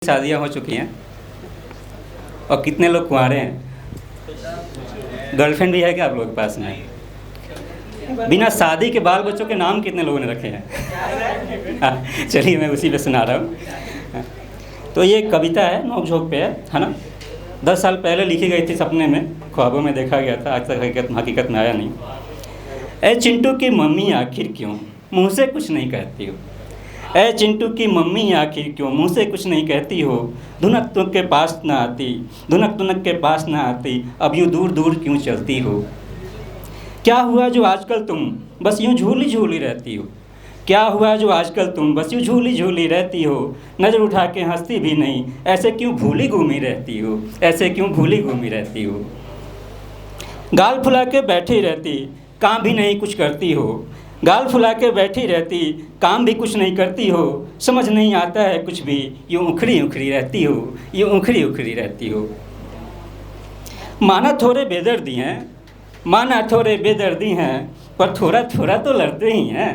शादियां हो चुकी हैं और कितने लोग कुंवारे हैं? गर्लफ्रेंड भी है क्या आप लोगों के पास में? बिना शादी के बाल बच्चों के नाम कितने लोगों ने रखे हैं? हाँ, चलिए मैं उसी पे सुना रहा हूँ। तो ये कविता है, नोक झोंक पे है ना। 10 साल पहले लिखी गई थी, सपने में, ख्वाबों में देखा गया था, आज तक हकीकत में आया नहीं। ए चिंटू की मम्मी आखिर क्यों मुँह से कुछ नहीं कहती हो? ए चिंटू की मम्मी आखिर क्यों मुँह से कुछ नहीं कहती हो? धुनक तुनक के पास ना आती, धुनक तुनक के पास ना आती, अब यूँ दूर दूर क्यों चलती हो? क्या हुआ जो आजकल तुम बस यूँ झूली झूली रहती हो? क्या हुआ जो आजकल तुम बस यूँ झूली झूली रहती हो? नज़र उठा के हंसती भी नहीं, ऐसे क्यों भूली घूमी रहती हो? ऐसे क्यों भूली घूमी रहती हो? गाल फुला के बैठी रहती, काम भी नहीं कुछ करती हो। गाल फुला के बैठी रहती, काम भी कुछ नहीं करती हो। समझ नहीं आता है कुछ भी, यूँ उखड़ी उखड़ी रहती हो, यूँ उखड़ी उखड़ी रहती हो। माना थोड़े बेदर्दी हैं, माना थोड़े बेदर्दी हैं, पर थोड़ा थोड़ा तो लड़ते ही हैं।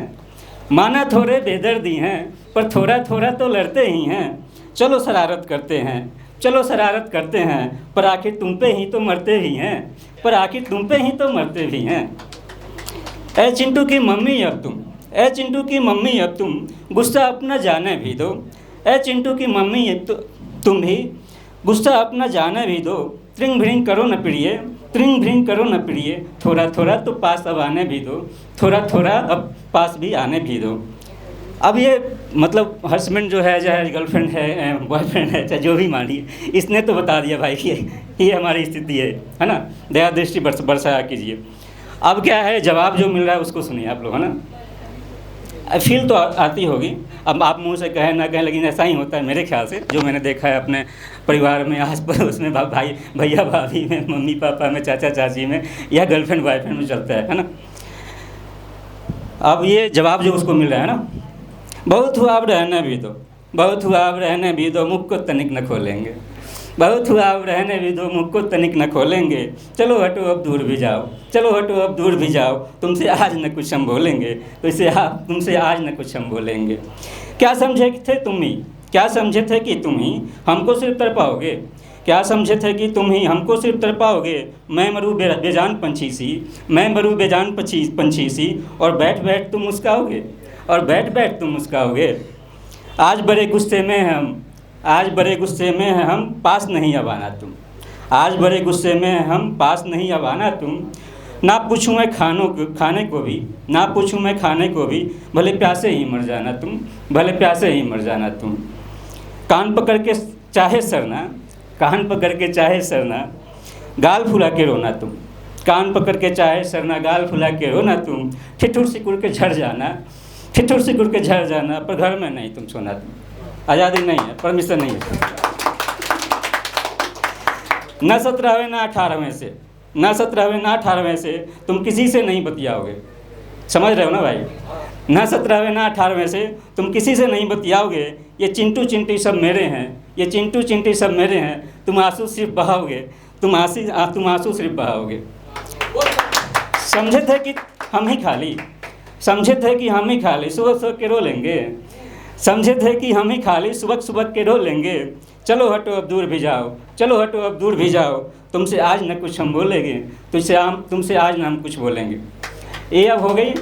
माना थोड़े बेदर्दी हैं, पर थोड़ा थोड़ा तो लड़ते ही हैं। चलो शरारत करते हैं, चलो शरारत करते हैं, पर आखिर तुम पे ही तो मरते भी हैं, पर आखिर तुम पे ही तो मरते भी हैं। ए चिंटू की मम्मी अब तुम, ए चिंटू की मम्मी अब तुम गुस्सा अपना जाने भी दो। ए चिंटू की मम्मी अब तुम भी गुस्सा अपना जाने भी दो। त्रिंग भ्रिंग करो न प्रिय, त्रिंग भ्रिंग करो न प्रिय, थोड़ा थोड़ा तो पास अब आने भी दो, थोड़ा थोड़ा अब पास भी आने भी दो। अब ये मतलब हस्बैंड जो है, चाहे गर्लफ्रेंड है, बॉयफ्रेंड है, चाहे जो भी मानिए, इसने तो बता दिया भाई कि ये हमारी स्थिति है ना। दया दृष्टि बरसाया कीजिए। अब क्या है, जवाब जो मिल रहा है उसको सुनिए आप लोग, है ना। फील तो आती होगी, अब आप मुंह से कहें ना कहें, लेकिन ऐसा ही होता है मेरे ख्याल से, जो मैंने देखा है अपने परिवार में, आस पड़ोस में, भाई भैया भाभी में, मम्मी पापा में, चाचा चाची में, या गर्लफ्रेंड बॉयफ्रेंड में चलता है ना। अब ये जवाब जो उसको मिल रहा है ना, बहुत हुआ अब रहने भी दो, बहुत हुआ अब रहने भी दो, मुख को तनिक न खोलेंगे। बहुत हुआ अब रहने भी दो, मुख को तनिक न खोलेंगे। चलो हटो अब दूर भी जाओ, चलो हटो अब दूर भी जाओ, तुमसे आज न कुछ हम बोलेंगे, तुमसे आज न कुछ हम बोलेंगे। क्या समझे थे तुम ही, क्या समझे थे कि तुम ही हमको सिर्फ तड़पाओगे? क्या समझे थे कि तुम ही हमको सिर्फ तड़पाओगे? मैं मरूँ बेजान पंछी सी, मैं मरूँ बेजान पंछी सी, और बैठ बैठ तुम मुस्काओगे, और बैठ बैठ तुम मुस्काओगे। आज बड़े गुस्से में हम, आज बड़े गुस्से में हैं हम, पास नहीं अब आना तुम। आज बड़े गुस्से में हैं हम, पास नहीं अब आना तुम। ना पूछूं मैं खाने को भी, ना पूछूं मैं खाने को भी, भले प्यासे ही मर जाना तुम, भले प्यासे ही मर जाना तुम। कान पकड़ के चाहे सरना, कान पकड़ के चाहे सरना, गाल फुला के रोना तुम। कान पकड़ के चाहे सरना, गाल फुला के रोना तुम। ठिठुर सिकुड़ के झड़ जाना, ठिठुर सिकुड़ के झड़ जाना, पर घर में नहीं तुम सोना तुम। आज़ादी नहीं है, परमिशन नहीं है। न 17वें न 18वें से, न 17वें न 18वें से तुम किसी से नहीं बतियाओगे। समझ रहे हो ना भाई? न 17वें न 18वें से तुम किसी से नहीं बतियाओगे। ये चिंटू चिंटी सब मेरे हैं, ये चिंटू चिंटी सब मेरे हैं। तुम आंसू सिर्फ बहाओगे, तुम आंसू सिर्फ बहाओगे। समझे थे कि हम ही खाली, समझे थे कि हम ही खाली सुबह सुबह के रो लेंगे। समझे थे कि हम ही खाली सुबह सुबह के रो लेंगे। चलो हटो अब दूर भी जाओ, चलो हटो अब दूर भी जाओ, तुमसे आज न कुछ हम बोलेंगे, तुमसे आज न हम कुछ बोलेंगे। ये अब हो गई।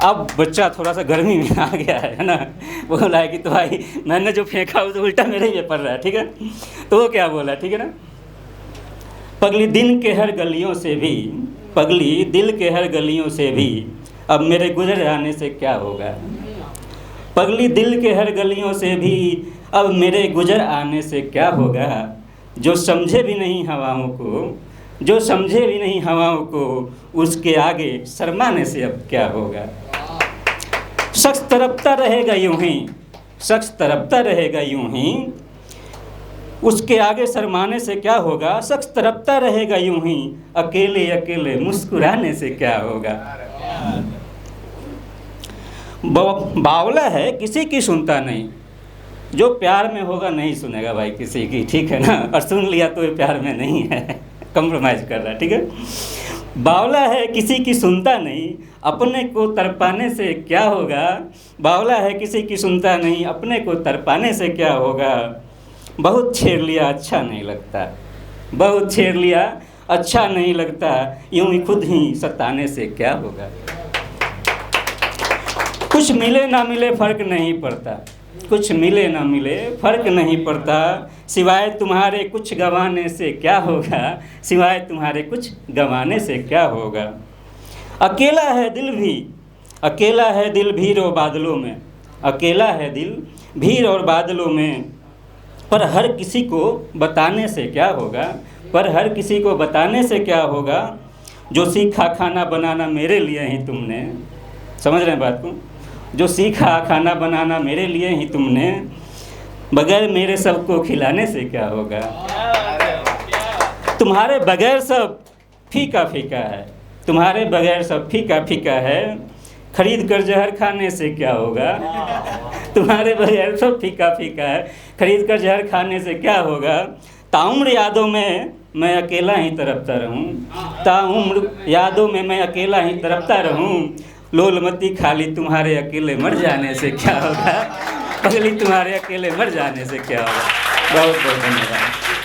अब बच्चा थोड़ा सा गर्मी में आ गया है ना, बोला है कि तो भाई मैंने जो फेंका वो तो उल्टा मेरे ही पे पड़ रहा है, ठीक है। तो वो क्या बोला, ठीक है ना। पगली दिन के हर गलियों से भी, पगली दिल के हर गलियों से भी, अब मेरे गुजर आने से क्या होगा? पगली दिल के हर गलियों से भी, अब मेरे गुजर आने से क्या होगा? जो समझे भी नहीं हवाओं को, जो समझे भी नहीं हवाओं को, उसके आगे शर्माने से अब क्या होगा? शख्स तड़पता रहेगा यूं ही, शख्स तड़पता रहेगा यूं ही, उसके आगे शर्माने से क्या होगा? शख्स तड़पता रहेगा यूं ही, अकेले अकेले मुस्कुराने से क्या होगा? बावला है किसी की सुनता नहीं, जो प्यार में होगा नहीं सुनेगा भाई किसी की, ठीक है ना। और सुन लिया तो ये प्यार में नहीं है, कंप्रोमाइज़ कर रहा है, ठीक है। बावला है किसी की सुनता नहीं, अपने को तड़पाने से क्या होगा? बावला है किसी की सुनता नहीं, अपने को तड़पाने से क्या होगा? बहुत छेड़ लिया अच्छा नहीं लगता, बहुत छेड़ लिया अच्छा नहीं लगता, यूं ही खुद ही सताने से क्या होगा। कुछ मिले ना मिले फर्क नहीं पड़ता, कुछ मिले ना मिले फर्क नहीं पड़ता, सिवाय तुम्हारे कुछ गंवाने से क्या होगा, सिवाय तुम्हारे कुछ गंवाने से क्या होगा। अकेला है दिल भी, अकेला है दिल भीड़ और बादलों में, अकेला है दिल भीड़ और बादलों में, पर हर किसी को बताने से क्या होगा, पर हर किसी को बताने से क्या होगा। जो सीखा खाना बनाना मेरे लिए ही तुमने, समझ रहे हैं बात को, जो सीखा खाना बनाना मेरे लिए ही तुमने, बगैर मेरे सबको खिलाने से क्या होगा। तुम्हारे बगैर सब फीका फीका है, तुम्हारे बगैर सब फीका फीका है, खरीद कर जहर खाने से क्या होगा। तुम्हारे बगैर सब फीका फीका है, खरीद कर जहर खाने से क्या होगा। ताउम्र यादों में मैं अकेला ही तड़पता रहूं, ताउम्र यादों में मैं अकेला ही तड़पता रहूं, लोलमती खाली तुम्हारे अकेले मर जाने से क्या होगा, पगली तुम्हारे अकेले मर जाने से क्या होगा। बहुत बहुत धन्यवाद।